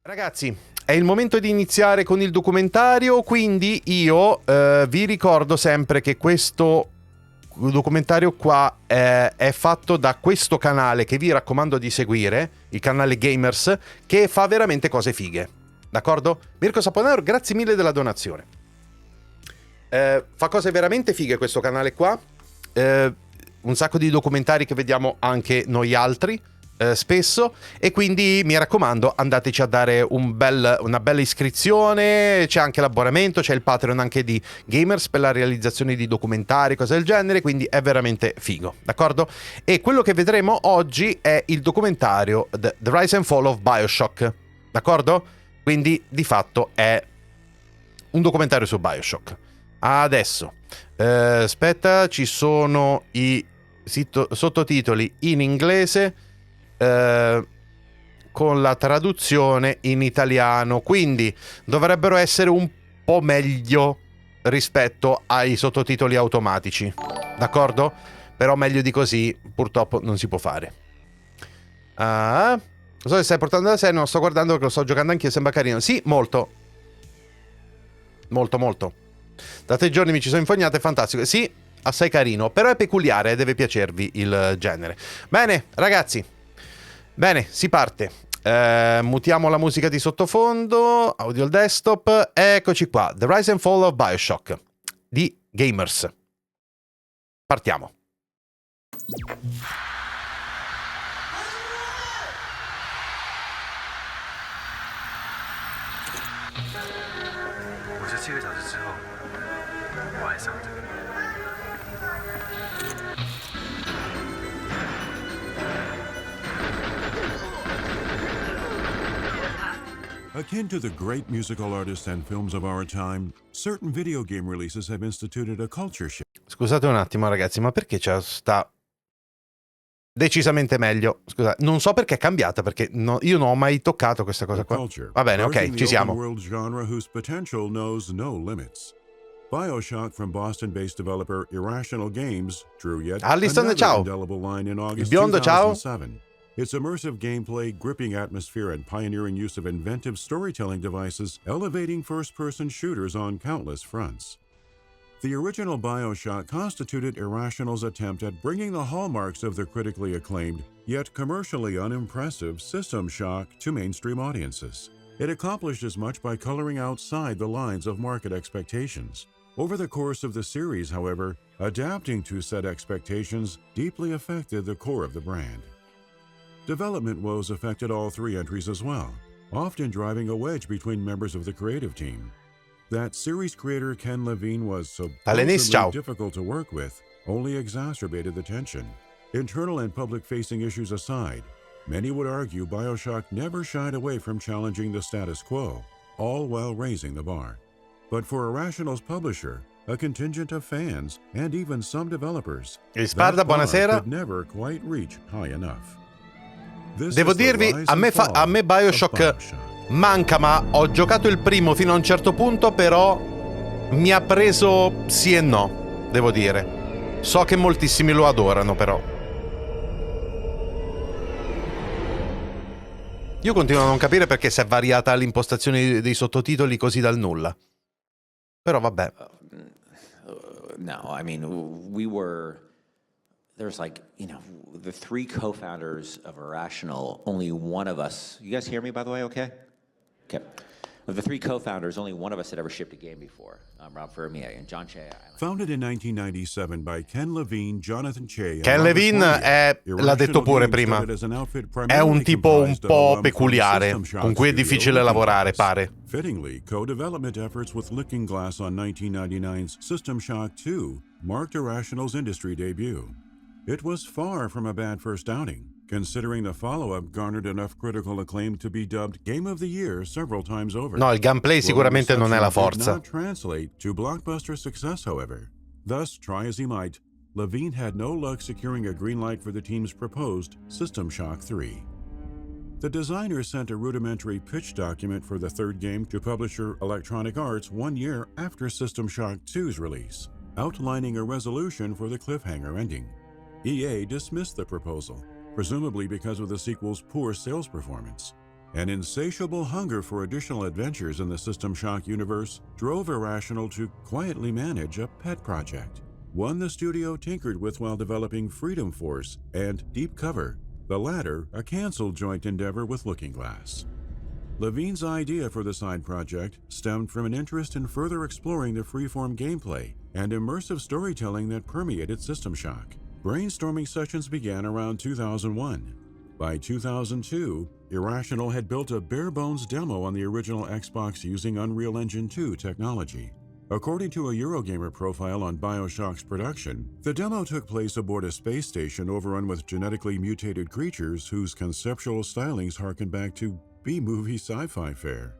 Ragazzi, è il momento di iniziare con il documentario, quindi io vi ricordo sempre che questo documentario qua è fatto da questo canale che vi raccomando di seguire, il canale Gamers, che fa veramente cose fighe, d'accordo? Mirko Saponaro, grazie mille della donazione. Fa cose veramente fighe questo canale qua, un sacco di documentari che vediamo anche noi altri, spesso, e quindi mi raccomando andateci a dare una bella iscrizione. C'è anche l'abbonamento, c'è il Patreon anche di Gamers per la realizzazione di documentari, cose del genere, quindi è veramente figo, d'accordo? E quello che vedremo oggi è il documentario The Rise and Fall of BioShock, d'accordo? Quindi di fatto è un documentario su BioShock. Adesso aspetta, ci sono i sottotitoli in inglese con la traduzione in italiano, quindi dovrebbero essere un po' meglio rispetto ai sottotitoli automatici, d'accordo? Però meglio di così purtroppo non si può fare. Non so se stai portando la serie, non sto guardando perché lo sto giocando anch'io, sembra carino. Sì, molto. Da 3 giorni mi ci sono infognato, è fantastico. Sì, assai carino, però è peculiare, deve piacervi il genere. Bene, ragazzi. Bene, si parte. Mutiamo la musica di sottofondo, audio al desktop. Eccoci qua, The Rise and Fall of BioShock di Gamers. Partiamo. Akin to the great musical artists and films of our time, certain video game releases have instituted a culture shift. Scusate un attimo, ragazzi, ma perché c'è sta decisamente meglio? Scusate, non so perché è cambiata, perché io non ho mai toccato questa cosa qua. Va bene, ok, ci siamo. World genre whose potential knows no limits. BioShock from Boston-based developer Irrational Games drew yet Allison, ciao. indelible line in August Il biondo, ciao. 2007. Its immersive gameplay, gripping atmosphere, and pioneering use of inventive storytelling devices elevating first-person shooters on countless fronts. The original BioShock constituted Irrational's attempt at bringing the hallmarks of the critically acclaimed, yet commercially unimpressive, System Shock to mainstream audiences. It accomplished as much by coloring outside the lines of market expectations. Over the course of the series, however, adapting to said expectations deeply affected the core of the brand. Development woes affected all 3 entries as well, often driving a wedge between members of the creative team. That series creator Ken Levine was supposedly difficult to work with only exacerbated the tension. Internal and public-facing issues aside, many would argue BioShock never shied away from challenging the status quo, all while raising the bar. But for Irrational's publisher, a contingent of fans, and even some developers, that bar could never quite reach high enough. Devo dirvi, a me BioShock manca, ma ho giocato il primo fino a un certo punto, però mi ha preso sì e no, devo dire. So che moltissimi lo adorano, però. Io continuo a non capire perché si è variata l'impostazione dei sottotitoli così dal nulla. Però vabbè. No, I mean, there's like, the 3 co-founders of Irrational, only one of us, you guys hear me by the way, okay? Okay. Of the 3 co-founders, only one of us had ever shipped a game before, Rob Fermier and John Che. Founded in 1997 by Ken Levine, Jonathan Che. Ken Levine l'ha detto pure prima, è un tipo un po' peculiare, con cui è difficile lavorare, pare. Fittingly, co-development efforts with Looking Glass on 1999's System Shock 2 marked Irrational's industry debut. It was far from a bad first outing, considering the follow-up garnered enough critical acclaim to be dubbed Game of the Year several times over. No, il gameplay sicuramente non è la forza. Did not translate to blockbuster success, however. Thus, try as he might, Levine had no luck securing a green light for the team's proposed System Shock 3. The designer sent a rudimentary pitch document for the 3rd game to publisher Electronic Arts 1 year after System Shock 2's release, outlining a resolution for the cliffhanger ending. EA dismissed the proposal, presumably because of the sequel's poor sales performance, An insatiable hunger for additional adventures in the System Shock universe drove Irrational to quietly manage a pet project, one the studio tinkered with while developing Freedom Force and Deep Cover, the latter a canceled joint endeavor with Looking Glass. Levine's idea for the side project stemmed from an interest in further exploring the freeform gameplay and immersive storytelling that permeated System Shock. Brainstorming sessions began around 2001. By 2002, Irrational had built a bare-bones demo on the original Xbox using Unreal Engine 2 technology. According to a Eurogamer profile on BioShock's production, the demo took place aboard a space station overrun with genetically mutated creatures whose conceptual stylings harken back to B-movie sci-fi fare.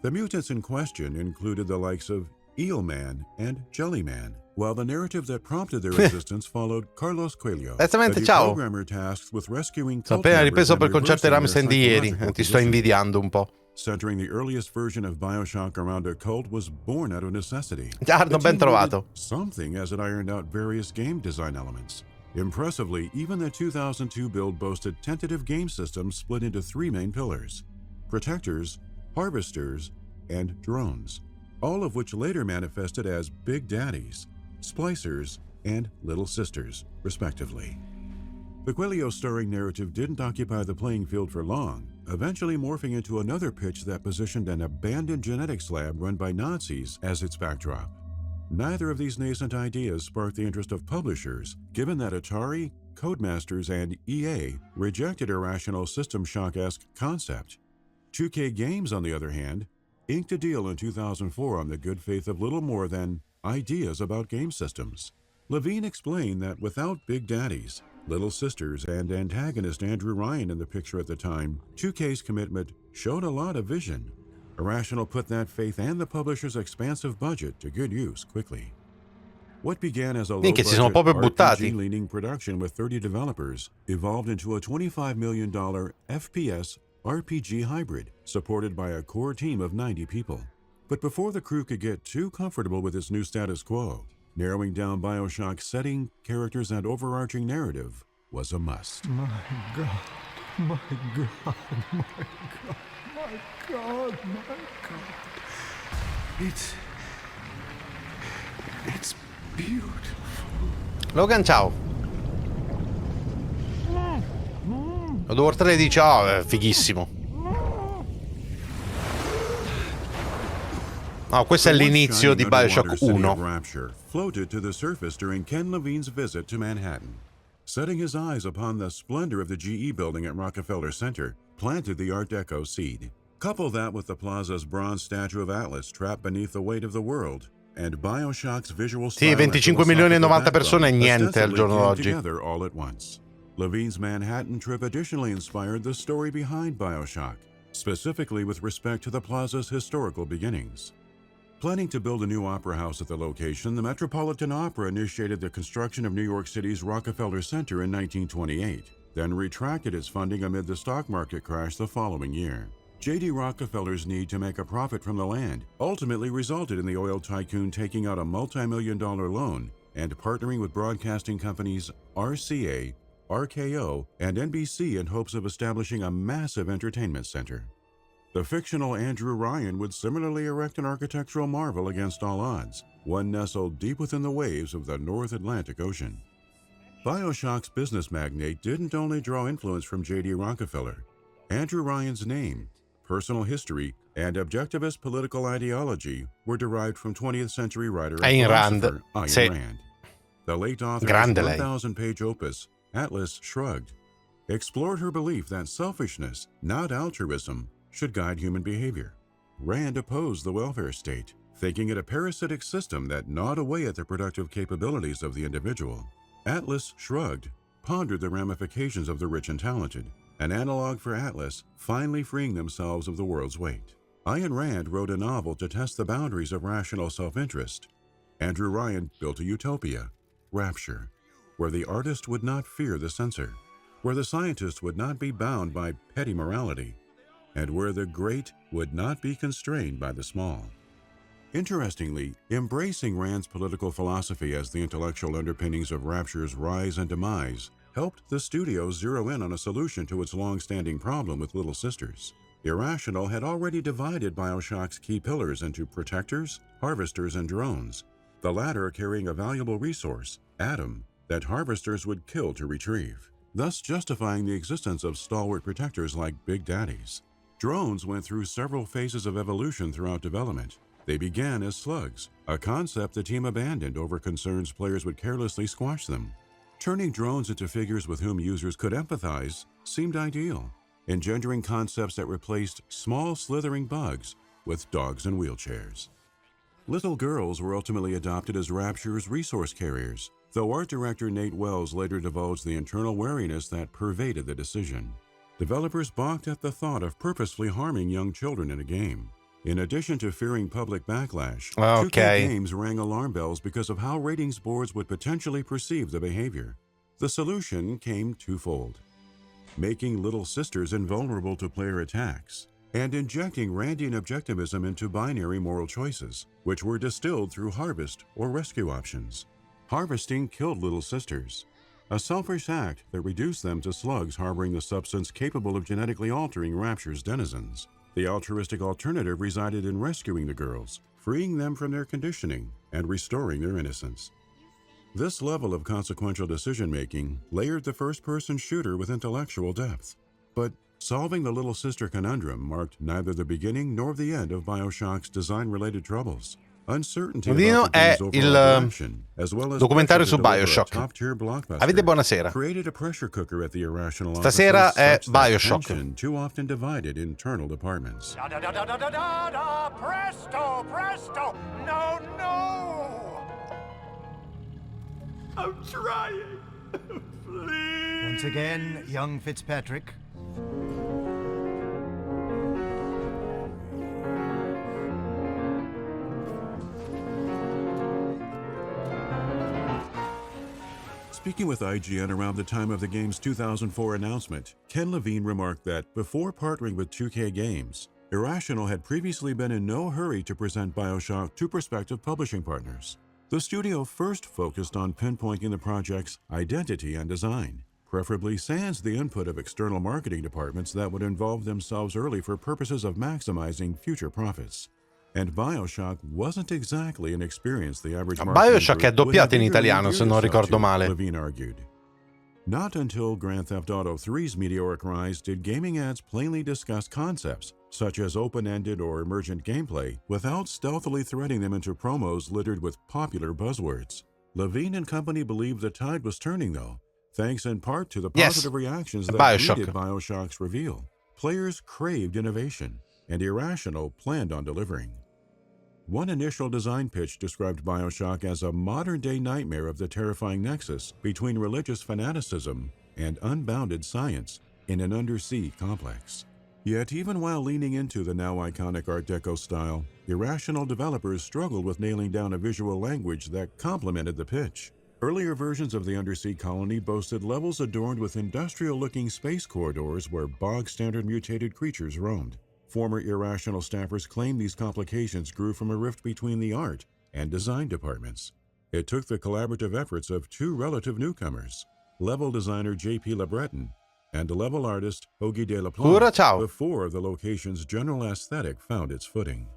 The mutants in question included the likes of Eelman and Jellyman, while the narrative that prompted their existence followed Carlos Coelho, Esattamente, a ciao. programmer tasked with rescuing Sono cult appena members ripreso and per il concerto di reversing Ramstein their di ieri. psychological Ti sto condition. invidiando un po'. Centering the earliest version of BioShock around a cult was born out of necessity. Giardo, The ben team needed trovato. something as it ironed out various game design elements. Impressively, even the 2002 build boasted tentative game systems split into three main pillars: protectors, harvesters, and drones, all of which later manifested as Big Daddies, Splicers, and Little Sisters, respectively. The Coelho-starring narrative didn't occupy the playing field for long, eventually morphing into another pitch that positioned an abandoned genetics lab run by Nazis as its backdrop. Neither of these nascent ideas sparked the interest of publishers, given that Atari, Codemasters, and EA rejected Irrational System Shock-esque concept. 2K Games, on the other hand, inked a deal in 2004 on the good faith of little more than ideas about game systems. Levine explained that without Big Daddies, Little Sisters, and antagonist Andrew Ryan in the picture at the time, 2K's commitment showed a lot of vision. Irrational put that faith and the publisher's expansive budget to good use quickly. What began as a Minchia, si sono proprio buttati. RPG-leaning production with 30 developers evolved into a $25 million FPS RPG hybrid, supported by a core team of 90 people. But before the crew could get too comfortable with its new status quo, narrowing down BioShock's setting, characters, and overarching narrative was a must. My God, my God, my God, my God, my God. It's beautiful. Logan, ciao. World War 3 dice, è fighissimo. No, questo è l'inizio di BioShock 1. Rapture floated to the surface during Ken Levine's visit to Manhattan. Setting his eyes upon the splendor of the GE building at Rockefeller Center planted the Art Deco seed. Couple that with the plaza's bronze statue of Atlas trapped beneath the weight of the world, and BioShock's visual style Sì, 25 milioni e 90 persone è niente al giorno d'oggi. Together all at once. Levine's Manhattan trip additionally inspired the story behind BioShock, specifically with respect to the plaza's historical beginnings. Planning to build a new opera house at the location, the Metropolitan Opera initiated the construction of New York City's Rockefeller Center in 1928, then retracted its funding amid the stock market crash the following year. J.D. Rockefeller's need to make a profit from the land ultimately resulted in the oil tycoon taking out a multi-million-dollar loan and partnering with broadcasting companies RCA, RKO, and NBC in hopes of establishing a massive entertainment center. The fictional Andrew Ryan would similarly erect an architectural marvel against all odds, one nestled deep within the waves of the North Atlantic Ocean. BioShock's business magnate didn't only draw influence from J.D. Rockefeller. Andrew Ryan's name, personal history, and objectivist political ideology were derived from 20th century writer and philosopher Ayn Rand. The late author's 1,000-page opus, Atlas Shrugged, explored her belief that selfishness, not altruism, should guide human behavior. Rand opposed the welfare state, thinking it a parasitic system that gnawed away at the productive capabilities of the individual. Atlas Shrugged pondered the ramifications of the rich and talented, an analog for Atlas finally freeing themselves of the world's weight. Ayn Rand wrote a novel to test the boundaries of rational self-interest. Andrew Ryan built a utopia, Rapture, where the artist would not fear the censor, where the scientist would not be bound by petty morality, and where the great would not be constrained by the small. Interestingly, embracing Rand's political philosophy as the intellectual underpinnings of Rapture's rise and demise helped the studio zero in on a solution to its long-standing problem with Little Sisters. Irrational had already divided BioShock's key pillars into protectors, harvesters, and drones, the latter carrying a valuable resource, Atom, that harvesters would kill to retrieve, thus justifying the existence of stalwart protectors like Big Daddies. Drones went through several phases of evolution throughout development. They began as slugs, a concept the team abandoned over concerns players would carelessly squash them. Turning drones into figures with whom users could empathize seemed ideal, engendering concepts that replaced small slithering bugs with dogs in wheelchairs. Little girls were ultimately adopted as Rapture's resource carriers, though art director Nate Wells later divulged the internal wariness that pervaded the decision. Developers balked at the thought of purposefully harming young children in a game. In addition to fearing public backlash, 2K Games rang alarm bells because of how ratings boards would potentially perceive the behavior. The solution came twofold: making little sisters invulnerable to player attacks, and injecting Randian objectivism into binary moral choices, which were distilled through harvest or rescue options. Harvesting killed little sisters, a selfish act that reduced them to slugs harboring the substance capable of genetically altering Rapture's denizens. The altruistic alternative resided in rescuing the girls, freeing them from their conditioning, and restoring their innocence. This level of consequential decision-making layered the first-person shooter with intellectual depth. But solving the little sister conundrum marked neither the beginning nor the end of BioShock's design-related troubles. Uncertainty about the game's overall direction, as well as documentario su BioShock. top-tier blockbuster, Avete buonasera. created a pressure cooker at the Irrational Stasera è offices BioShock. tension too often divided internal departments. Da da da da da da da da! Presto, presto! No, no! I'm trying. Please. Once again, young Fitzpatrick. Speaking with IGN around the time of the game's 2004 announcement, Ken Levine remarked that before partnering with 2K Games, Irrational had previously been in no hurry to present BioShock to prospective publishing partners. The studio first focused on pinpointing the project's identity and design, preferably sans the input of external marketing departments that would involve themselves early for purposes of maximizing future profits. And BioShock wasn't exactly an experience the average BioShock è doppiato in italiano, se non ricordo male. Levine argued. Not until Grand Theft Auto 3's meteoric rise did gaming ads plainly discuss concepts such as open-ended or emergent gameplay without stealthily threading them into promos littered with popular buzzwords. Levine and company believed the tide was turning, though, thanks in part to the positive reactions that greeted BioShock's reveal. Players craved innovation, and Irrational planned on delivering. One initial design pitch described BioShock as a modern-day nightmare of the terrifying nexus between religious fanaticism and unbounded science in an undersea complex. Yet even while leaning into the now iconic Art Deco style, Irrational developers struggled with nailing down a visual language that complemented the pitch. Earlier versions of the undersea colony boasted levels adorned with industrial-looking space corridors where bog-standard mutated creatures roamed. Former Irrational staffers claimed these complications grew from a rift between the art and design departments. It took the collaborative efforts of two relative newcomers, level designer J.P. LeBreton and level artist Hoagie de la Plante, before the location's general aesthetic found its footing.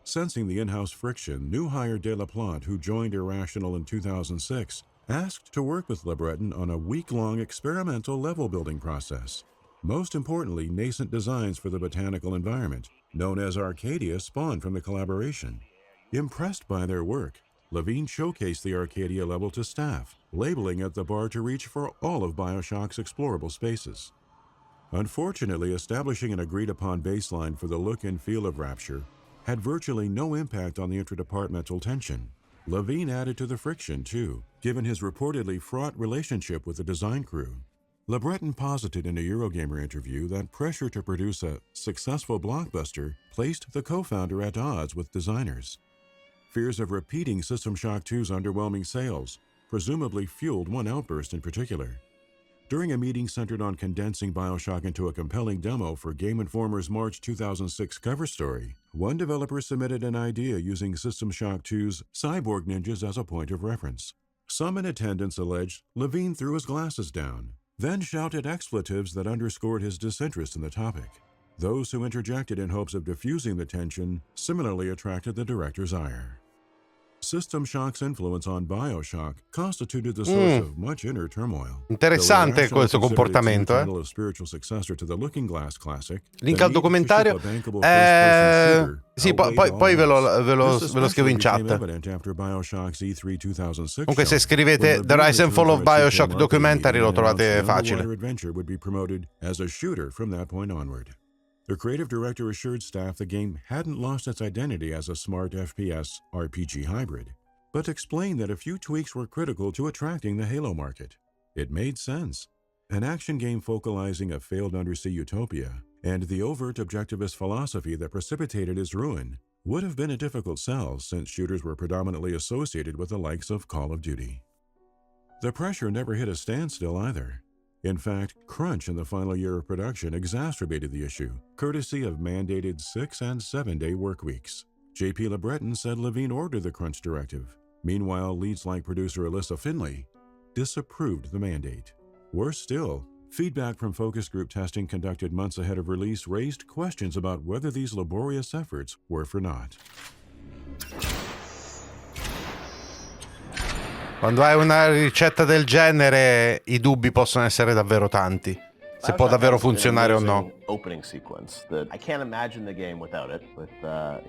Sensing the in-house friction, new hire de la Plante, who joined Irrational in 2006, asked to work with LeBreton on a week-long experimental level-building process. Most importantly, nascent designs for the botanical environment, known as Arcadia, spawned from the collaboration. Impressed by their work, Levine showcased the Arcadia level to staff, labeling it the bar to reach for all of BioShock's explorable spaces. Unfortunately, establishing an agreed-upon baseline for the look and feel of Rapture had virtually no impact on the interdepartmental tension. Levine added to the friction, too, given his reportedly fraught relationship with the design crew. LeBreton posited in a Eurogamer interview that pressure to produce a successful blockbuster placed the co-founder at odds with designers. Fears of repeating System Shock 2's underwhelming sales presumably fueled one outburst in particular. During a meeting centered on condensing BioShock into a compelling demo for Game Informer's March 2006 cover story, one developer submitted an idea using System Shock 2's cyborg ninjas as a point of reference. Some in attendance alleged Levine threw his glasses down, then shouted expletives that underscored his disinterest in the topic. Those who interjected in hopes of diffusing the tension similarly attracted the director's ire. System Shock's influence on BioShock constituted the source of much inner turmoil. Interessante questo comportamento, eh? Link al documentario. Sì, poi ve lo scrivo in chat. Comunque se scrivete The Rise and Fall of BioShock Documentary lo trovate facile. The creative director assured staff the game hadn't lost its identity as a smart FPS RPG hybrid, but explained that a few tweaks were critical to attracting the Halo market. It made sense. An action game focalizing a failed undersea utopia and the overt objectivist philosophy that precipitated its ruin would have been a difficult sell since shooters were predominantly associated with the likes of Call of Duty. The pressure never hit a standstill either. In fact, crunch in the final year of production exacerbated the issue, courtesy of mandated 6- and 7-day work weeks. J.P. LeBreton said Levine ordered the crunch directive. Meanwhile, leads like producer Alyssa Finley disapproved the mandate. Worse still, feedback from focus group testing conducted months ahead of release raised questions about whether these laborious efforts were for naught. Quando hai una ricetta del genere, i dubbi possono essere davvero tanti. Se può davvero funzionare o no. Opening sequence that I can't imagine the game without it, with the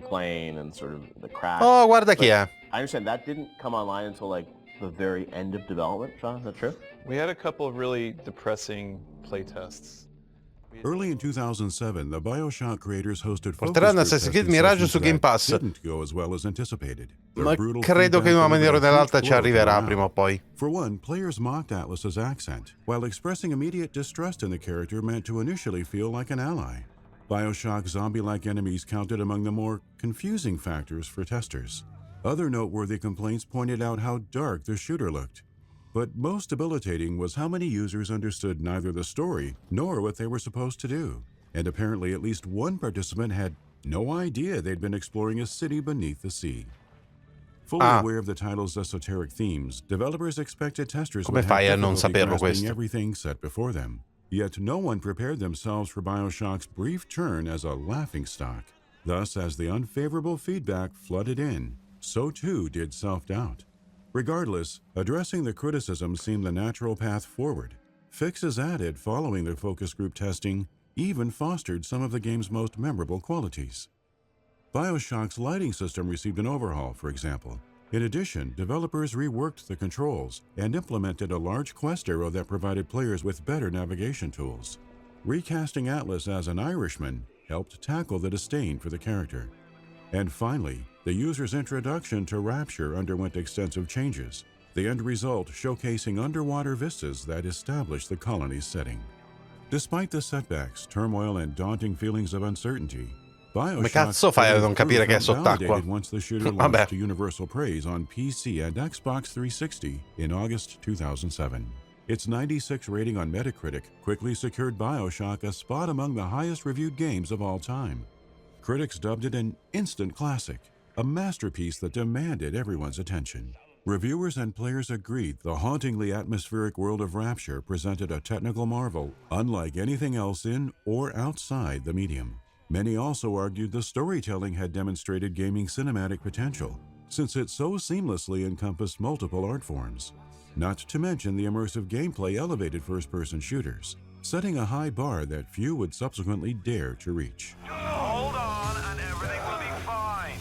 plane and sort of the crash. Oh, guarda chi è. I understand that didn't come online until like the very end of development, Sean, is that true? We had a couple of really depressing playtests. Early in 2007, the BioShock creators hosted Porteranno Assassin's Creed Mirage su Game Pass. Didn't go as well as anticipated. Ma credo che in una maniera o nell'altra ci arriverà prima o poi. For one, players mocked Atlas's accent, while expressing immediate distrust in the character meant to initially feel like an ally. BioShock zombie-like enemies counted among the more confusing factors for testers. Other noteworthy complaints pointed out how dark the shooter looked. But most debilitating was how many users understood neither the story nor what they were supposed to do. And apparently at least one participant had no idea they'd been exploring a city beneath the sea. Fully aware of the title's esoteric themes, developers expected testers would have difficulty grasping everything set before them. Yet no one prepared themselves for BioShock's brief turn as a laughingstock. Thus, as the unfavorable feedback flooded in, so too did self-doubt. Regardless, addressing the criticism seemed the natural path forward. Fixes added following the focus group testing even fostered some of the game's most memorable qualities. BioShock's lighting system received an overhaul, for example. In addition, developers reworked the controls and implemented a large quest arrow that provided players with better navigation tools. Recasting Atlas as an Irishman helped tackle the disdain for the character. And finally, the user's introduction to Rapture underwent extensive changes, the end result showcasing underwater vistas that established the colony's setting. Despite the setbacks, turmoil, and daunting feelings of uncertainty, Come cazzo fai a non capire che è sott'acqua? Once the shooter launched to universal praise on PC and Xbox 360 in August 2007. Its 96 rating on Metacritic quickly secured BioShock a spot among the highest reviewed games of all time. Critics dubbed it an instant classic, a masterpiece that demanded everyone's attention. Reviewers and players agreed the hauntingly atmospheric world of Rapture presented a technical marvel unlike anything else in or outside the medium. Many also argued the storytelling had demonstrated gaming cinematic potential, since it so seamlessly encompassed multiple art forms. Not to mention the immersive gameplay elevated first-person shooters, setting a high bar that few would subsequently dare to reach. Hold on, and everything will be fine.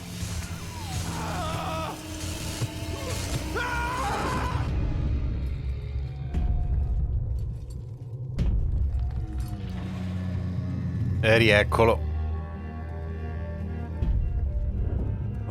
E rieccolo.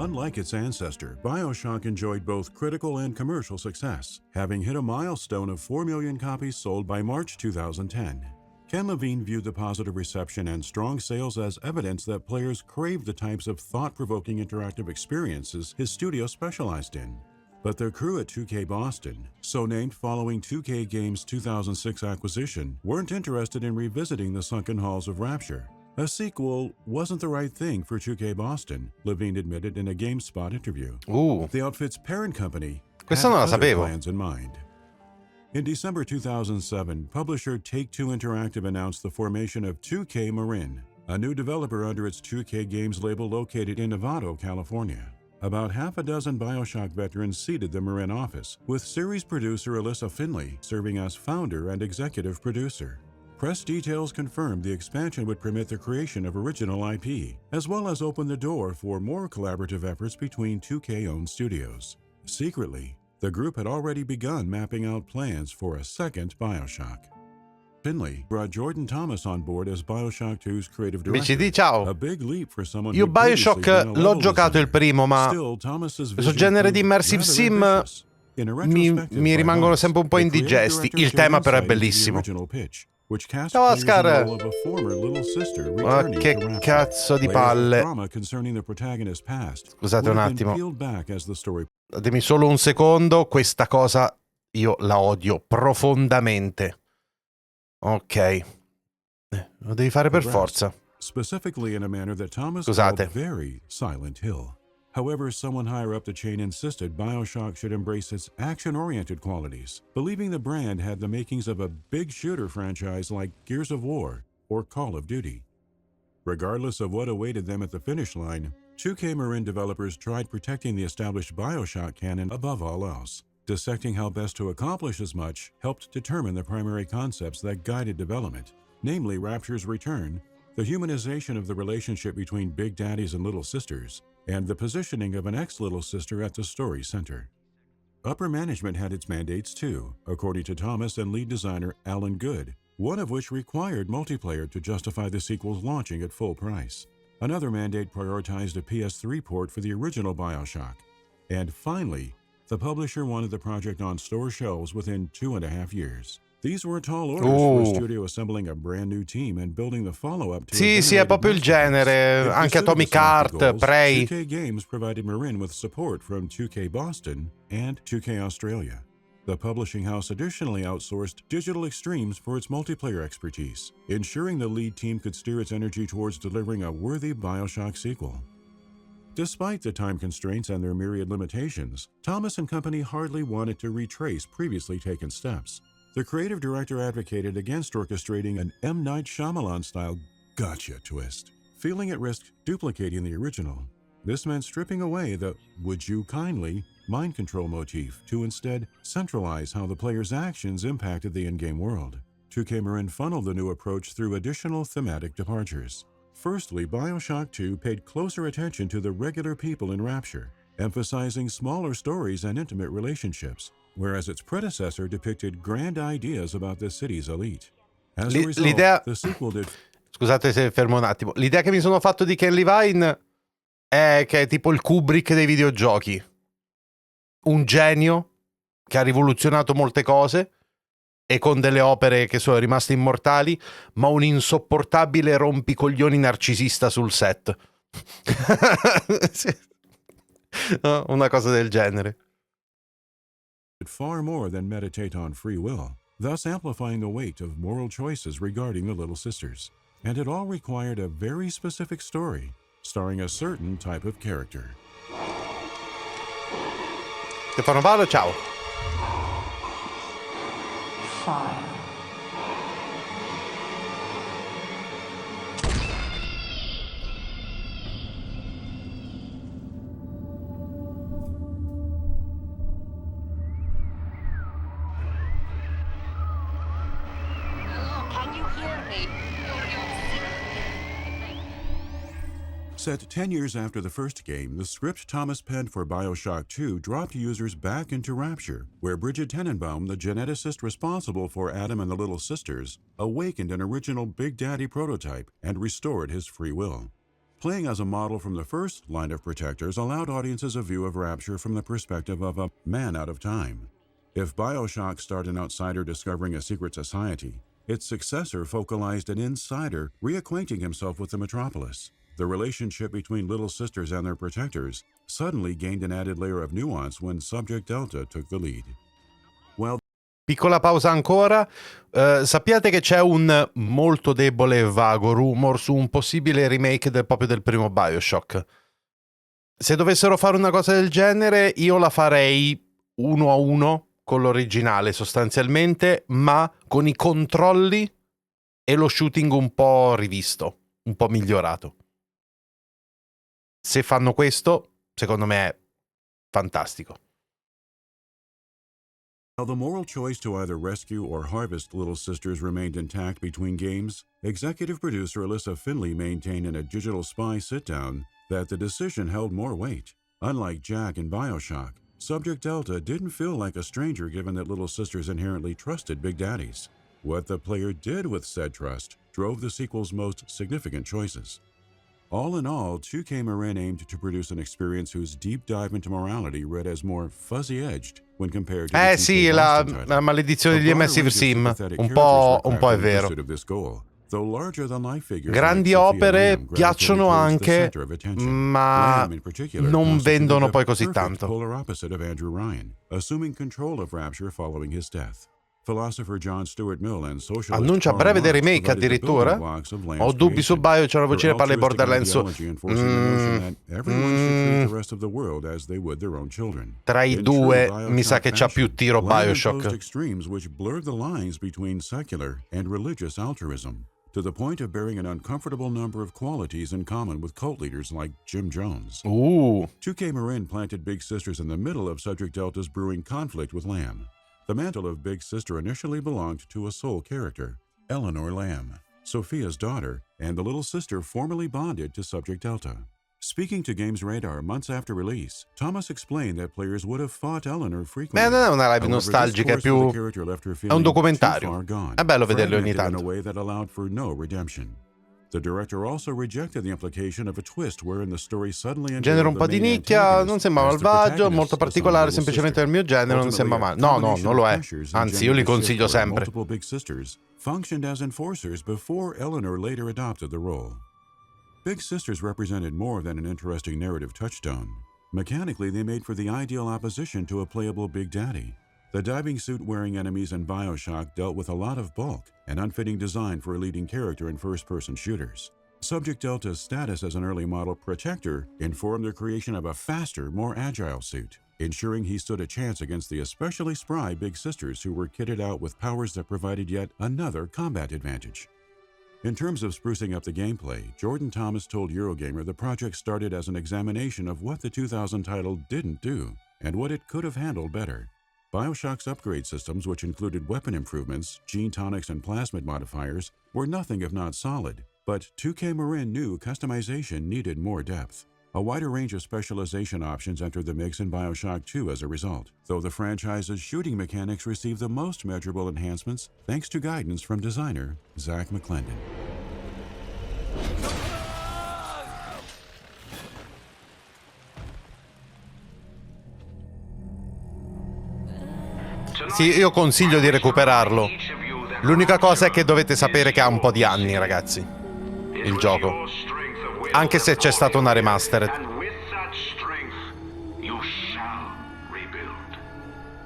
Unlike its ancestor, BioShock enjoyed both critical and commercial success, having hit a milestone of 4 million copies sold by March 2010. Ken Levine viewed the positive reception and strong sales as evidence that players craved the types of thought-provoking interactive experiences his studio specialized in. But the crew at 2K Boston, so named following 2K Games' 2006 acquisition, weren't interested in revisiting the sunken halls of Rapture. A sequel wasn't the right thing for 2K Boston, Levine admitted in a GameSpot interview. The outfit's parent company had other plans in mind. In December 2007, publisher Take-Two Interactive announced the formation of 2K Marin, a new developer under its 2K Games label located in Novato, California. About half a dozen BioShock veterans seeded the Marin office, with series producer Alyssa Finley serving as founder and executive producer. Press details confirmed the expansion would permit the creation of original IP, as well as open the door for more collaborative efforts between 2K-owned studios. Secretly, the group had already begun mapping out plans for a second BioShock. Finley brought Jordan Thomas on board as BioShock 2's creative director. Amici, ciao. A big leap for someone Io who'd previously BioShock been a l'ho level giocato il designer. primo, ma Still, Thomas's questo vision genere di proved immersive rather sim ambitious. In a mi retrospective rimangono by sempre un po' Vice, the creative indigesti. director Il shared tema però è insight into the bellissimo. original pitch, which cast Ciao, players in the Oscar. role of a former little sister Ma returning che to Rapture. cazzo di Layers of palle. drama concerning the protagonist's past Scusate would un have been attimo. peeled back as the story. Datemi solo un secondo. Questa cosa io la odio profondamente. Ok. Lo devi fare per forza. Specifically in a manner that Thomas Scusate. called very Silent Hill. However, someone higher up the chain insisted BioShock should embrace its action-oriented qualities, believing the brand had the makings of a big shooter franchise like Gears of War or Call of Duty. Regardless of what awaited them at the finish line, 2K Marin developers tried protecting the established BioShock canon above all else. Dissecting how best to accomplish as much helped determine the primary concepts that guided development, namely Rapture's return, the humanization of the relationship between Big Daddies and Little Sisters, and the positioning of an ex-Little Sister at the story center. Upper management had its mandates too, according to Thomas and lead designer Alan Good, one of which required multiplayer to justify the sequel's launching at full price. Another mandate prioritized a PS3 port for the original BioShock. And finally, the publisher wanted the project on store shelves within 2.5 years. These were tall orders for a studio assembling a brand new team and building the follow-up to Sì, sì, è proprio il genere. Anche Atomic Heart, Prey. 2K Games provided Marin with support from 2K Boston and 2K Australia. The publishing house additionally outsourced Digital Extremes for its multiplayer expertise, ensuring the lead team could steer its energy towards delivering a worthy BioShock sequel. Despite the time constraints and their myriad limitations, Thomas and company hardly wanted to retrace previously taken steps. The creative director advocated against orchestrating an M. Night Shyamalan-style gotcha twist, feeling at risk duplicating the original. This meant stripping away the "would you kindly" mind control motif to instead centralize how the player's actions impacted the in-game world. 2K Marin funneled the new approach through additional thematic departures. Firstly, BioShock 2 paid closer attention to the regular people in Rapture, emphasizing smaller stories and intimate relationships, whereas its predecessor depicted grand ideas about the city's elite. As a result, the sequel did... Scusate se fermo un attimo. L'idea che mi sono fatto di Ken Levine è che è tipo il Kubrick dei videogiochi. Un genio che ha rivoluzionato molte cose e con delle opere che sono rimaste immortali, ma un insopportabile rompicoglioni narcisista sul set. Sì. No, una cosa del genere. Far more than meditate on free will, thus amplifying the weight of moral choices regarding the Little Sisters. And it all required a very specific story, starring a certain type of character. Stefano Paolo, ciao. 5. Set 10 years after the first game, the script Thomas penned for BioShock 2 dropped users back into Rapture, where Bridget Tenenbaum, the geneticist responsible for Adam and the Little Sisters, awakened an original Big Daddy prototype and restored his free will. Playing as a model from the first line of protectors allowed audiences a view of Rapture from the perspective of a man out of time. If BioShock starred an outsider discovering a secret society, its successor focalized an insider reacquainting himself with the metropolis. The relationship between Little Sisters and their protectors suddenly gained an added layer of nuance when Subject Delta took the lead. Well, piccola pausa ancora. Sappiate che c'è un molto debole e vago rumor su un possibile remake proprio del primo BioShock. Se dovessero fare una cosa del genere, io la farei 1-1 con l'originale sostanzialmente, ma con i controlli e lo shooting un po' rivisto, un po' migliorato. Se fanno questo, secondo me è fantastico. While the moral choice to either rescue or harvest little sisters remained intact between games, executive producer Alyssa Finley maintained in a Digital Spy sit-down that the decision held more weight. Unlike Jack in BioShock, Subject Delta didn't feel like a stranger given that little sisters inherently trusted Big Daddies. What the player did with said trust drove the sequel's most significant choices. All in all, 2K Marin aimed to produce an experience whose deep dive into morality read as more fuzzy-edged when compared to the sì, 2K la Boston title. maledizione A degli broader immersive range of sim, sympathetic un characters po' è were vero. pursuit of this goal, though larger-than-life figures Grandi like Sophia opere Lamb piacciono gravitated towards the anche, center of attention. ma Lamb, in particular, non constituted vendono the poi così perfect tanto. polar opposite of Andrew Ryan, assuming control of Rapture following his death. Philosopher John Stuart Mill and socialist Annuncia a Karl breve dei Marx remake provided the addirittura? building blocks of Lamb's Ho dubbi su creation. Bio, c'è una Her vocina parla di altruistic Borderlands. ideology enforcing the notion that everyone should treat the rest of the world as they would their own children. Tra i In due true mi sa BioShock che c'ha più fashion, tiro Lamb BioShock. imposed extremes which blurred the lines between secular and religious altruism, to the point of bearing an uncomfortable number of qualities in common with cult leaders like Jim Jones. 2K Marin planted Big Sisters in the middle of Subject Delta's brewing conflict with Lamb. The mantle of Big Sister initially belonged to a sole character, Eleanor Lamb, Sophia's daughter, and the little sister formerly bonded to Subject Delta. Speaking to Games Radar months after release, Thomas explained that players would have fought Eleanor frequently. Non è una live However, nostalgica, è this course più... with the character left her è un feeling documentario. too far gone, È bello vederli ogni fragmented in a tanto. way that allowed for no redemption. The director also rejected the implication of a twist wherein the story suddenly Genere un po' di nicchia, non sembra malvagio, molto particolare, semplicemente del mio genere, non sembra male. No, non lo è. Anzi, io li consiglio sempre. Big Sisters functioned as enforcers before Eleanor later adopted the role. Big Sisters represented more than an interesting narrative touchstone. Mechanically, they made for the ideal opposition to a playable Big Daddy. The diving suit-wearing enemies in BioShock dealt with a lot of bulk and unfitting design for a leading character in first-person shooters. Subject Delta's status as an early model protector informed the creation of a faster, more agile suit, ensuring he stood a chance against the especially spry Big Sisters who were kitted out with powers that provided yet another combat advantage. In terms of sprucing up the gameplay, Jordan Thomas told Eurogamer the project started as an examination of what the 2000 title didn't do and what it could have handled better. BioShock's upgrade systems, which included weapon improvements, gene tonics, and plasmid modifiers, were nothing if not solid, but 2K Marin knew customization needed more depth. A wider range of specialization options entered the mix in BioShock 2 as a result, though the franchise's shooting mechanics received the most measurable enhancements thanks to guidance from designer Zach McClendon. Sì, io consiglio di recuperarlo. L'unica cosa è che dovete sapere che ha un po' di anni, ragazzi, il gioco. Anche se c'è stata una remastered.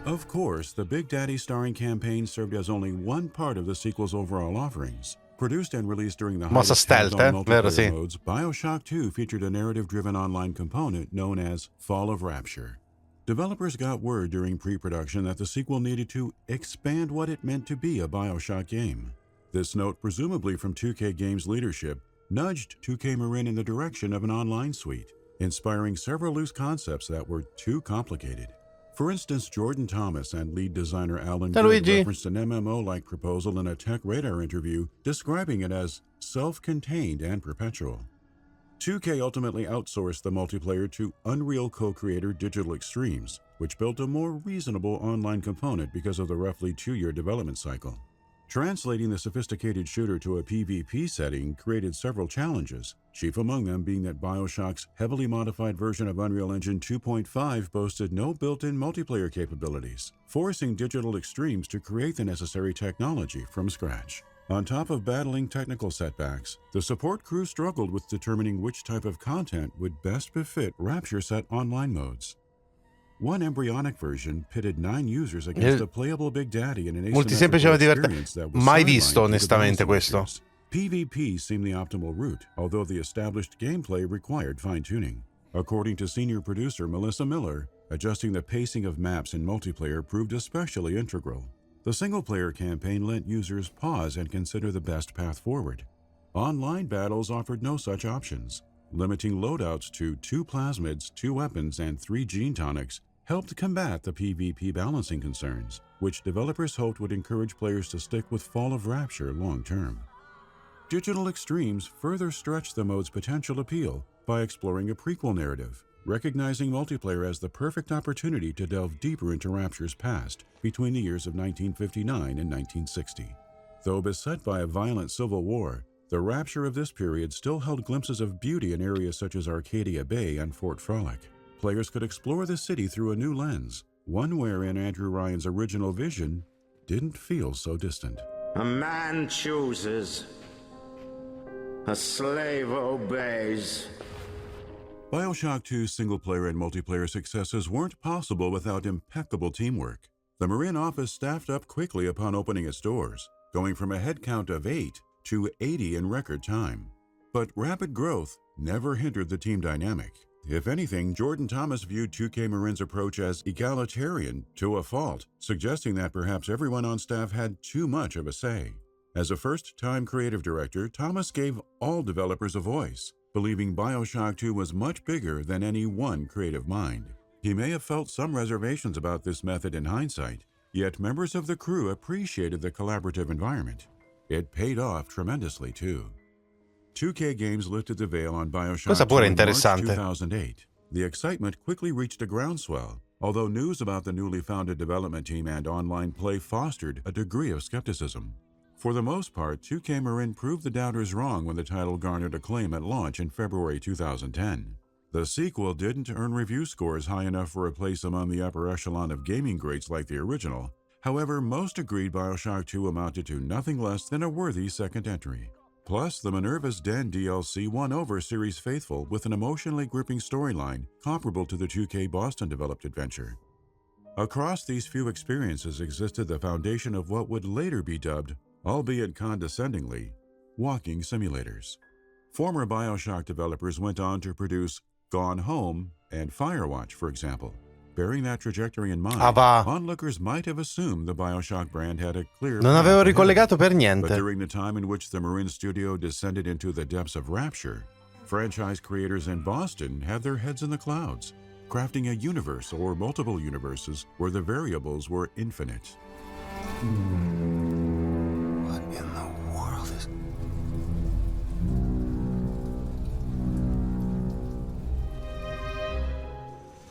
Of course, the Big Daddy starring campaign served as only one part of the sequel's overall offerings. Produced and released during the Mossa stealth, vero, sì. modes, BioShock 2 featured a narrative-driven online component known as Fall of Rapture. Developers got word during pre-production that the sequel needed to expand what it meant to be a BioShock game. This note, presumably from 2K Games' leadership, nudged 2K Marin in the direction of an online suite, inspiring several loose concepts that were too complicated. For instance, Jordan Thomas and lead designer Alan Good referenced an MMO-like proposal in a Tech Radar interview, describing it as self-contained and perpetual. 2K ultimately outsourced the multiplayer to Unreal co-creator Digital Extremes, which built a more reasonable online component because of the roughly 2-year development cycle. Translating the sophisticated shooter to a PvP setting created several challenges, chief among them being that BioShock's heavily modified version of Unreal Engine 2.5 boasted no built-in multiplayer capabilities, forcing Digital Extremes to create the necessary technology from scratch. On top of battling technical setbacks, the support crew struggled with determining which type of content would best befit Rapture-set online modes. One embryonic version pitted 9 users against a playable Big Daddy in an asymmetrical experience that was mai visto sidelined onestamente due to questo. features. PvP seemed the optimal route, although the established gameplay required fine-tuning. According to senior producer Melissa Miller, adjusting the pacing of maps in multiplayer proved especially integral. The single-player campaign let users pause and consider the best path forward. Online battles offered no such options. Limiting loadouts to 2 plasmids, 2 weapons, and 3 gene tonics helped combat the PvP balancing concerns, which developers hoped would encourage players to stick with Fall of Rapture long-term. Digital Extremes further stretched the mode's potential appeal by exploring a prequel narrative, recognizing multiplayer as the perfect opportunity to delve deeper into Rapture's past between the years of 1959 and 1960. Though beset by a violent civil war, the Rapture of this period still held glimpses of beauty in areas such as Arcadia Bay and Fort Frolic. Players could explore the city through a new lens, one wherein Andrew Ryan's original vision didn't feel so distant. A man chooses. A slave obeys. BioShock 2's single-player and multiplayer successes weren't possible without impeccable teamwork. The Marin office staffed up quickly upon opening its doors, going from a headcount of 8 to 80 in record time. But rapid growth never hindered the team dynamic. If anything, Jordan Thomas viewed 2K Marin's approach as egalitarian to a fault, suggesting that perhaps everyone on staff had too much of a say. As a first-time creative director, Thomas gave all developers a voice, believing BioShock 2 was much bigger than any one creative mind. He may have felt some reservations about this method in hindsight, yet members of the crew appreciated the collaborative environment. It paid off tremendously, too. 2K Games lifted the veil on BioShock 2 in March 2008. The excitement quickly reached a groundswell, although news about the newly founded development team and online play fostered a degree of skepticism. For the most part, 2K Marin proved the doubters wrong when the title garnered acclaim at launch in February 2010. The sequel didn't earn review scores high enough for a place among the upper echelon of gaming greats like the original. However, most agreed BioShock 2 amounted to nothing less than a worthy second entry. Plus, the Minerva's Den DLC won over series faithful with an emotionally gripping storyline comparable to the 2K Boston-developed adventure. Across these few experiences existed the foundation of what would later be dubbed, albeit condescendingly, walking simulators. Former BioShock developers went on to produce Gone Home and Firewatch, for example. Bearing that trajectory in mind, onlookers might have assumed the BioShock brand had a clear Non avevo ricollegato per niente. But during the time in which the Marin studio descended into the depths of Rapture, franchise creators in Boston had their heads in the clouds, crafting a universe or multiple universes where the variables were infinite. What in the world is...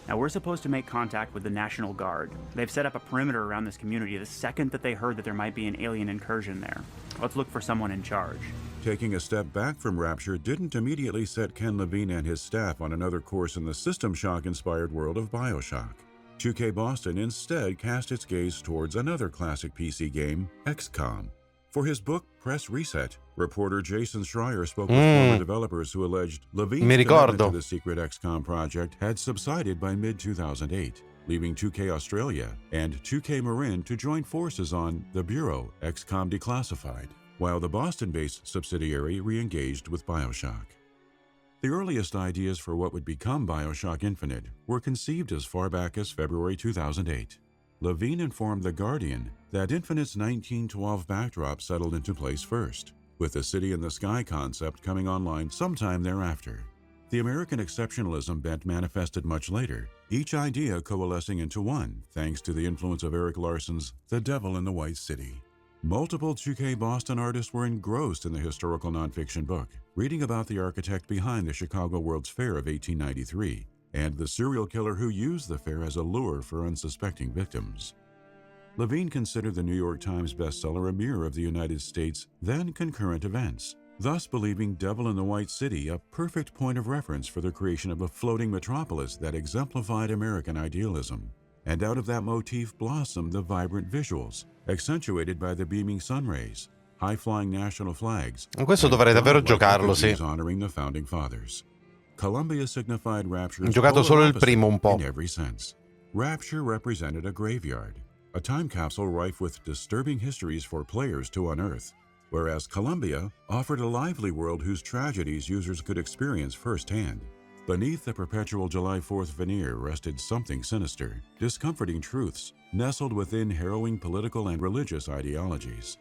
Now, we're supposed to make contact with the National Guard. They've set up a perimeter around this community the second that they heard that there might be an alien incursion there. Let's look for someone in charge. Taking a step back from Rapture didn't immediately set Ken Levine and his staff on another course in the System Shock-inspired world of BioShock. 2K Boston instead cast its gaze towards another classic PC game, XCOM. For his book, Press Reset, reporter Jason Schreier spoke with former developers who alleged Levine's commitment to the secret XCOM project had subsided by mid-2008, leaving 2K Australia and 2K Marin to join forces on The Bureau, XCOM Declassified, while the Boston-based subsidiary re-engaged with BioShock. The earliest ideas for what would become BioShock Infinite were conceived as far back as February 2008. Levine informed The Guardian that Infinite's 1912 backdrop settled into place first, with the City in the Sky concept coming online sometime thereafter. The American exceptionalism bent manifested much later, each idea coalescing into one thanks to the influence of Eric Larson's The Devil in the White City. Multiple 2K Boston artists were engrossed in the historical nonfiction book, reading about the architect behind the Chicago World's Fair of 1893, and the serial killer who used the fair as a lure for unsuspecting victims. Levine considered the New York Times bestseller a mirror of the United States' then concurrent events, thus believing Devil in the White City a perfect point of reference for the creation of a floating metropolis that exemplified American idealism. And out of that motif blossomed the vibrant visuals, accentuated by the beaming sun rays, high-flying national flags, questo dovrei davvero giocarlo, sì. honoring the founding fathers. Columbia signified Rapture's Ho giocato solo il primo un po'. in every sense. Rapture represented a graveyard, a time capsule rife with disturbing histories for players to unearth, whereas Columbia offered a lively world whose tragedies users could experience firsthand. Beneath the perpetual July 4th veneer rested something sinister, discomforting truths nestled within harrowing political and religious ideologies.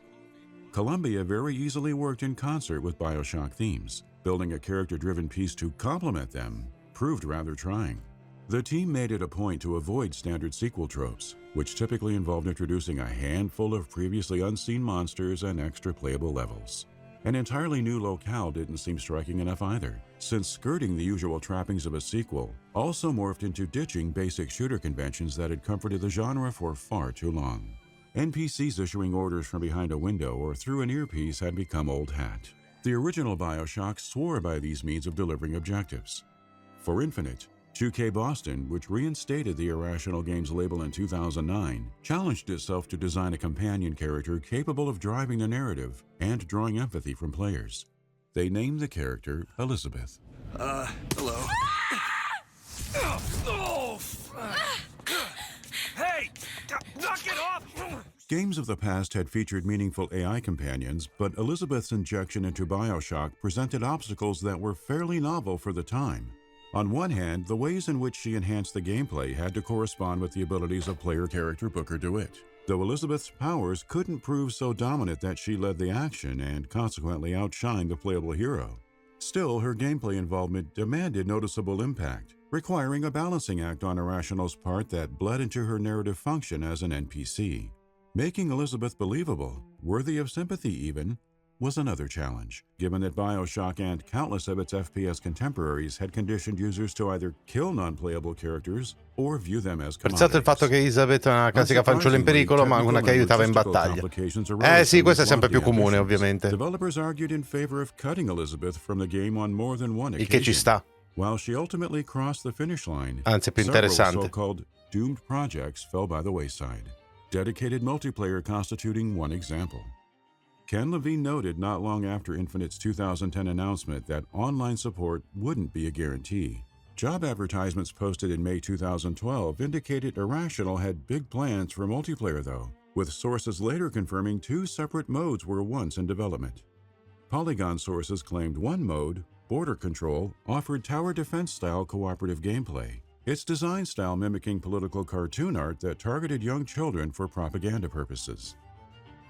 Columbia very easily worked in concert with BioShock themes. Building a character-driven piece to complement them proved rather trying. The team made it a point to avoid standard sequel tropes, which typically involved introducing a handful of previously unseen monsters and extra playable levels. An entirely new locale didn't seem striking enough either, since skirting the usual trappings of a sequel also morphed into ditching basic shooter conventions that had comforted the genre for far too long. NPCs issuing orders from behind a window or through an earpiece had become old hat. The original BioShock swore by these means of delivering objectives. For Infinite, 2K Boston, which reinstated the Irrational Games label in 2009, challenged itself to design a companion character capable of driving the narrative and drawing empathy from players. They named the character Elizabeth. Hello. Hey! Knock it off! Games of the past had featured meaningful AI companions, but Elizabeth's injection into BioShock presented obstacles that were fairly novel for the time. On one hand, the ways in which she enhanced the gameplay had to correspond with the abilities of player character Booker DeWitt, though Elizabeth's powers couldn't prove so dominant that she led the action and consequently outshined the playable hero. Still, her gameplay involvement demanded noticeable impact, requiring a balancing act on Irrational's part that bled into her narrative function as an NPC. Making Elizabeth believable, worthy of sympathy even, was another challenge, given that BioShock and countless of its FPS contemporaries had conditioned users to either kill non-playable characters or view them as Apprezzato il fatto che Elizabeth è una classica fanciulla in pericolo, ma una che aiutava in battaglia. Sì, questo è sempre più comune, ovviamente. Developers argued in favor of cutting Elizabeth from the game on more than one occasion. Il che ci sta. While she ultimately crossed the finish line, anzi, più several interessante. so-called doomed projects fell by the wayside. Dedicated multiplayer constituting one example. Ken Levine noted not long after Infinite's 2010 announcement that online support wouldn't be a guarantee. Job advertisements posted in May 2012 indicated Irrational had big plans for multiplayer though, with sources later confirming 2 separate modes were once in development. Polygon sources claimed one mode, Border Control, offered tower defense-style cooperative gameplay, its design style mimicking political cartoon art that targeted young children for propaganda purposes.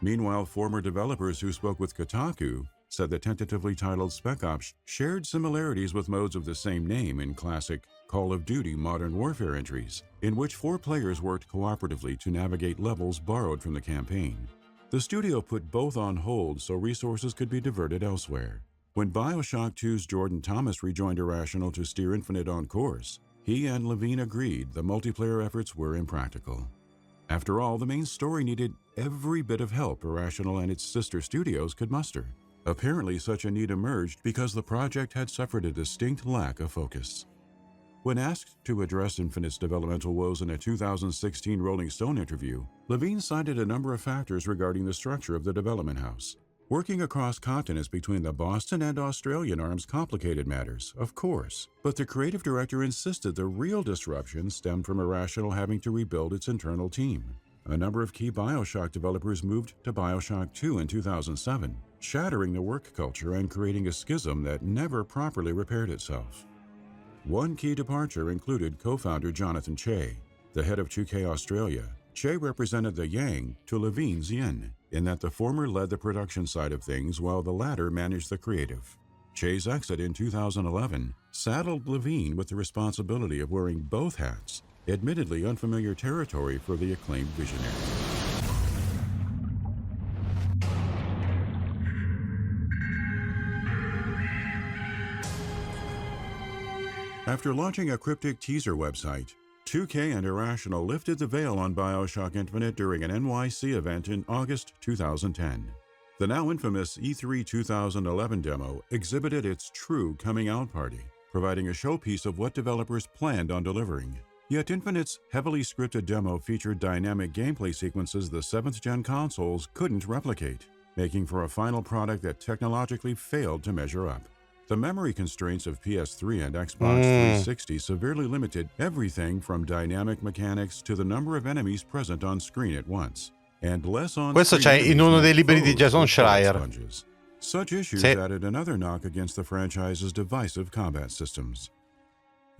Meanwhile, former developers who spoke with Kotaku said the tentatively titled Spec Ops shared similarities with modes of the same name in classic Call of Duty Modern Warfare entries, in which 4 players worked cooperatively to navigate levels borrowed from the campaign. The studio put both on hold so resources could be diverted elsewhere. When BioShock 2's Jordan Thomas rejoined Irrational to steer Infinite on course, he and Levine agreed the multiplayer efforts were impractical. After all, the main story needed every bit of help Irrational and its sister studios could muster. Apparently, such a need emerged because the project had suffered a distinct lack of focus. When asked to address Infinite's developmental woes in a 2016 Rolling Stone interview, Levine cited a number of factors regarding the structure of the development house. Working across continents between the Boston and Australian arms complicated matters, of course, but the creative director insisted the real disruption stemmed from Irrational having to rebuild its internal team. A number of key BioShock developers moved to BioShock 2 in 2007, shattering the work culture and creating a schism that never properly repaired itself. One key departure included co-founder Jonathan Che. The head of 2K Australia, Che represented the Yang to Levine's Yin, in that the former led the production side of things while the latter managed the creative. Che's exit in 2011 saddled Levine with the responsibility of wearing both hats, admittedly unfamiliar territory for the acclaimed visionary. After launching a cryptic teaser website, 2K and Irrational lifted the veil on BioShock Infinite during an NYC event in August 2010. The now infamous E3 2011 demo exhibited its true coming-out party, providing a showpiece of what developers planned on delivering. Yet Infinite's heavily scripted demo featured dynamic gameplay sequences the 7th-gen consoles couldn't replicate, making for a final product that technologically failed to measure up. The memory constraints of PS3 and Xbox 360 severely limited everything from dynamic mechanics to the number of enemies present on screen at once. And less on Questo c'è in uno dei libri di Jason Schreier. Such issues added another knock against the franchise's divisive combat systems.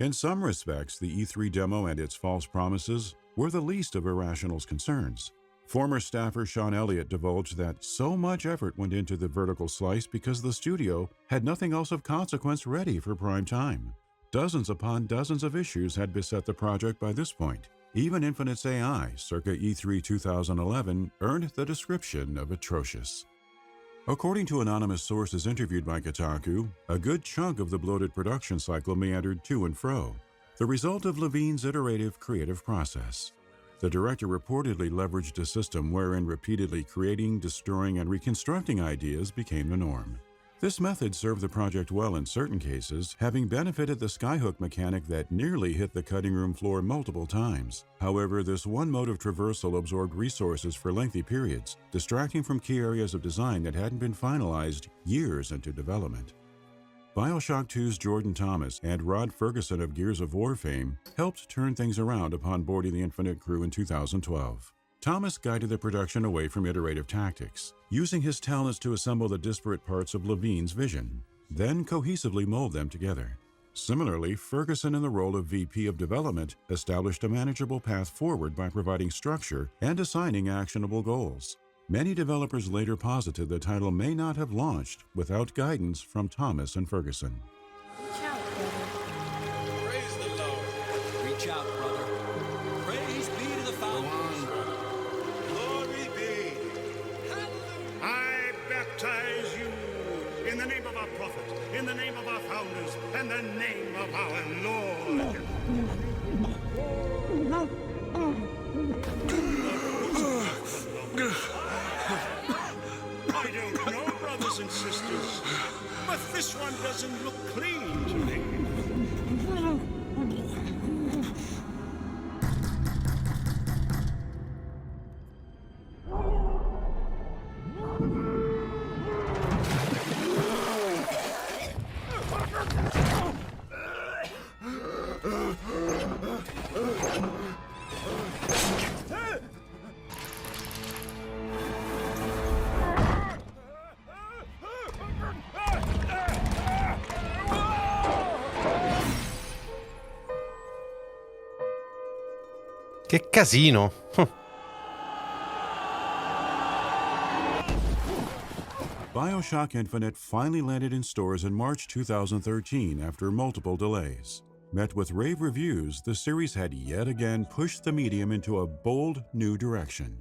In some respects, the E3 demo and its false promises were the least of Irrational's concerns. Former staffer Sean Elliott divulged that so much effort went into the vertical slice because the studio had nothing else of consequence ready for prime time. Dozens upon dozens of issues had beset the project by this point. Even Infinite's AI, circa E3 2011, earned the description of atrocious. According to anonymous sources interviewed by Kotaku, a good chunk of the bloated production cycle meandered to and fro, the result of Levine's iterative creative process. The director reportedly leveraged a system wherein repeatedly creating, destroying, and reconstructing ideas became the norm. This method served the project well in certain cases, having benefited the skyhook mechanic that nearly hit the cutting room floor multiple times. However, this one mode of traversal absorbed resources for lengthy periods, distracting from key areas of design that hadn't been finalized years into development. BioShock 2's Jordan Thomas and Rod Ferguson of Gears of War fame helped turn things around upon boarding the Infinite crew in 2012. Thomas guided the production away from iterative tactics, using his talents to assemble the disparate parts of Levine's vision, then cohesively mold them together. Similarly, Ferguson, in the role of VP of Development, established a manageable path forward by providing structure and assigning actionable goals. Many developers later posited the title may not have launched without guidance from Thomas and Ferguson. Praise the Lord. Reach out, brother. Praise be to the founders. Glory be. I baptize you in the name of our prophet, in the name of our founders, and the name of our Lord. I don't know, brothers and sisters, but this one doesn't look clean to me. Che casino. BioShock Infinite finally landed in stores in March 2013 after multiple delays. Met with rave reviews, the series had yet again pushed the medium into a bold new direction.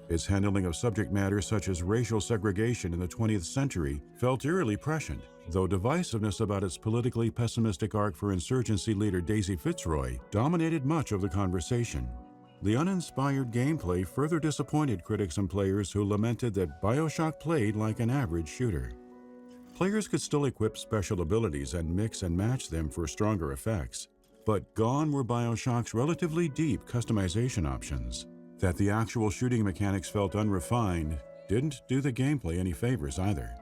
Its handling of subject matter such as racial segregation in the 20th century felt eerily prescient, though divisiveness about its politically pessimistic arc for insurgency leader Daisy Fitzroy dominated much of the conversation. The uninspired gameplay further disappointed critics and players who lamented that BioShock played like an average shooter. Players could still equip special abilities and mix and match them for stronger effects, but gone were BioShock's relatively deep customization options. That the actual shooting mechanics felt unrefined didn't do the gameplay any favors either.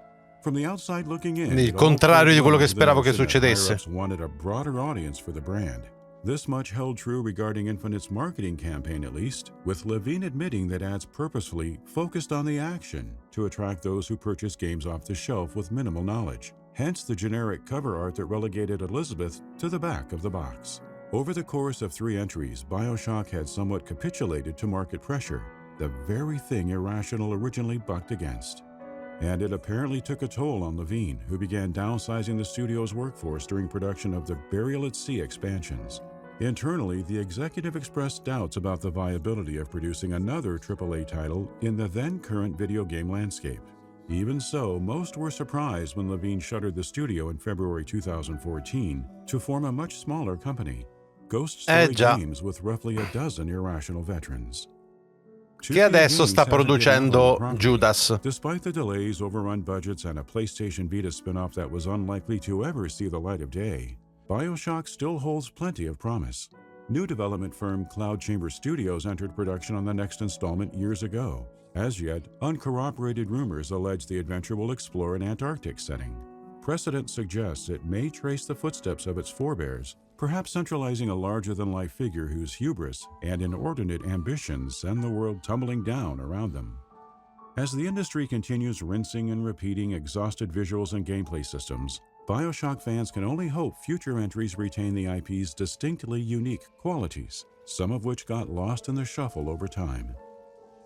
From the outside looking in, il contrario di quello che speravo che succedesse. Higher-ups wanted a broader audience for the brand. This much held true regarding Infinite's marketing campaign at least, with Levine admitting that ads purposefully focused on the action to attract those who purchase games off the shelf with minimal knowledge. Hence the generic cover art that relegated Elizabeth to the back of the box. Over the course of 3 entries, BioShock had somewhat capitulated to market pressure, the very thing Irrational originally bucked against. And it apparently took a toll on Levine, who began downsizing the studio's workforce during production of the Burial at Sea expansions. Internally, the executive expressed doubts about the viability of producing another AAA title in the then-current video game landscape. Even so, most were surprised when Levine shuttered the studio in February 2014 to form a much smaller company, Ghost Story Games, with roughly a dozen Irrational veterans. Che adesso sta producendo Judas. Despite the delays, overrun budgets, and a PlayStation Vita spin-off that was unlikely to ever see the light of day, BioShock still holds plenty of promise. New development firm Cloud Chamber Studios entered production on the next installment years ago. As yet, uncorroborated rumors allege the adventure will explore an Antarctic setting. Precedent suggests it may trace the footsteps of its forebears, perhaps centralizing a larger-than-life figure whose hubris and inordinate ambitions send the world tumbling down around them. As the industry continues rinsing and repeating exhausted visuals and gameplay systems, BioShock fans can only hope future entries retain the IP's distinctly unique qualities, some of which got lost in the shuffle over time.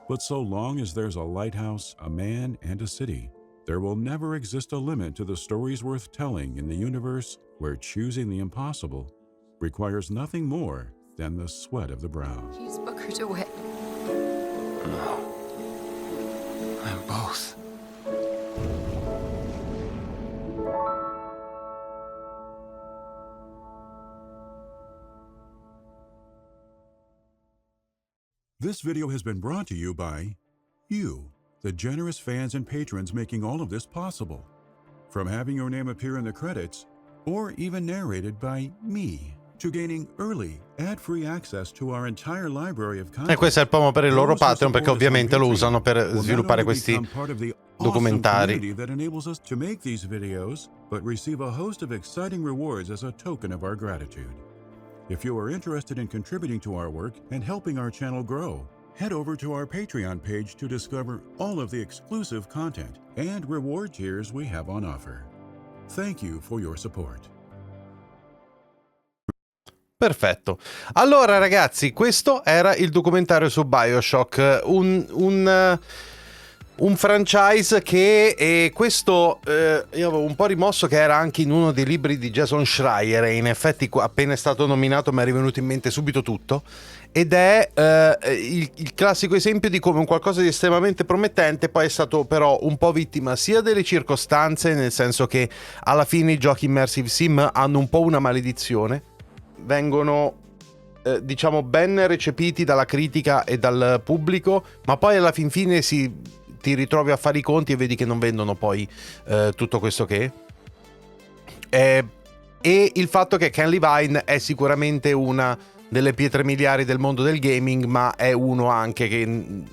But so long as there's a lighthouse, a man, and a city, there will never exist a limit to the stories worth telling in the universe where choosing the impossible requires nothing more than the sweat of the brow. He's buckered away. No. I'm both. This video has been brought to you by you, the generous fans and patrons making all of this possible. From having your name appear in the credits, or even narrated by me, to gaining early, ad-free access to our entire library of content. E questo è il promo per il loro Patreon, perché ovviamente lo usano per sviluppare questi documentari. That enables us to make these videos, but receive a host of exciting rewards as a token of our gratitude. If you are interested in contributing to our work and helping our channel grow, head over to our Patreon page to discover all of the exclusive content and reward tiers we have on offer. Thank you for your support. Perfetto. Allora ragazzi, questo era il documentario su BioShock, un franchise che questo io avevo un po' rimosso che era anche in uno dei libri di Jason Schreier, e in effetti appena è stato nominato mi è rivenuto in mente subito tutto, ed è il classico esempio di come un qualcosa di estremamente promettente poi è stato però un po' vittima sia delle circostanze, nel senso che alla fine i giochi immersive sim hanno un po' una maledizione, vengono diciamo ben recepiti dalla critica e dal pubblico, ma poi alla fin fine ti ritrovi a fare i conti e vedi che non vendono poi tutto questo che e il fatto che Ken Levine è sicuramente una delle pietre miliari del mondo del gaming, ma è uno anche che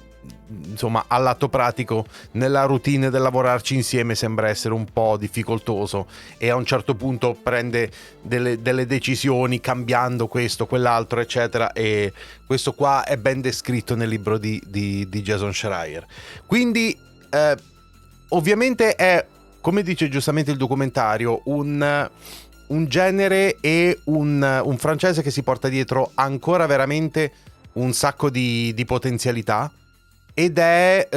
insomma all'atto pratico nella routine del lavorarci insieme sembra essere un po' difficoltoso, e a un certo punto prende delle decisioni cambiando questo, quell'altro eccetera, e questo qua è ben descritto nel libro di Jason Schreier. Quindi ovviamente è, come dice giustamente il documentario, un genere e un franchise che si porta dietro ancora veramente un sacco di potenzialità, ed è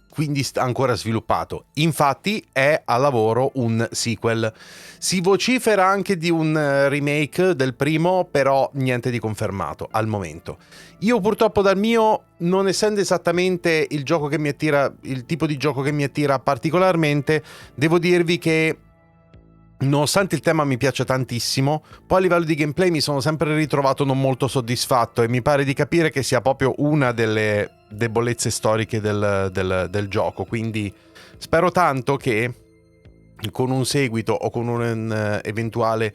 quindi ancora sviluppato. Infatti è a lavoro un sequel. Si vocifera anche di un remake del primo, però niente di confermato al momento. Io purtroppo dal mio, non essendo esattamente il gioco che mi attira, il tipo di gioco che mi attira particolarmente, devo dirvi che nonostante il tema mi piace tantissimo, poi a livello di gameplay mi sono sempre ritrovato non molto soddisfatto, e mi pare di capire che sia proprio una delle debolezze storiche del gioco. Quindi spero tanto che con un seguito o con un eventuale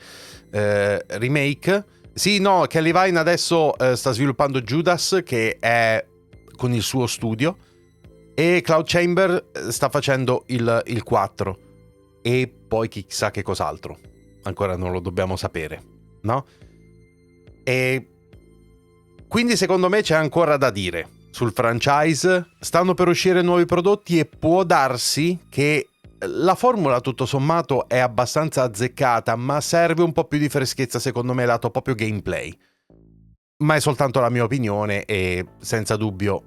remake. Sì, no, Ken Levine adesso sta sviluppando Judas, che è con il suo studio, e Cloud Chamber sta facendo il 4, e poi chissà che cos'altro ancora non lo dobbiamo sapere, no? E quindi secondo me c'è ancora da dire sul franchise. Stanno per uscire nuovi prodotti e può darsi che la formula tutto sommato è abbastanza azzeccata, ma serve un po' più di freschezza secondo me lato proprio gameplay. Ma è soltanto la mia opinione, e senza dubbio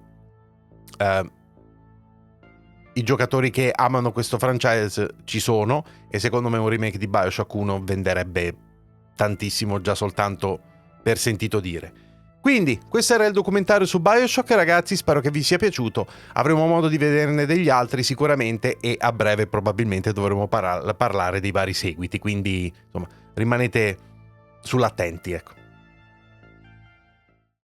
i giocatori che amano questo franchise ci sono, e secondo me un remake di BioShock 1 venderebbe tantissimo già soltanto per sentito dire. Quindi questo era il documentario su BioShock, ragazzi, spero che vi sia piaciuto. Avremo modo di vederne degli altri sicuramente, e a breve probabilmente dovremo parlare dei vari seguiti, quindi insomma rimanete sull'attenti, ecco.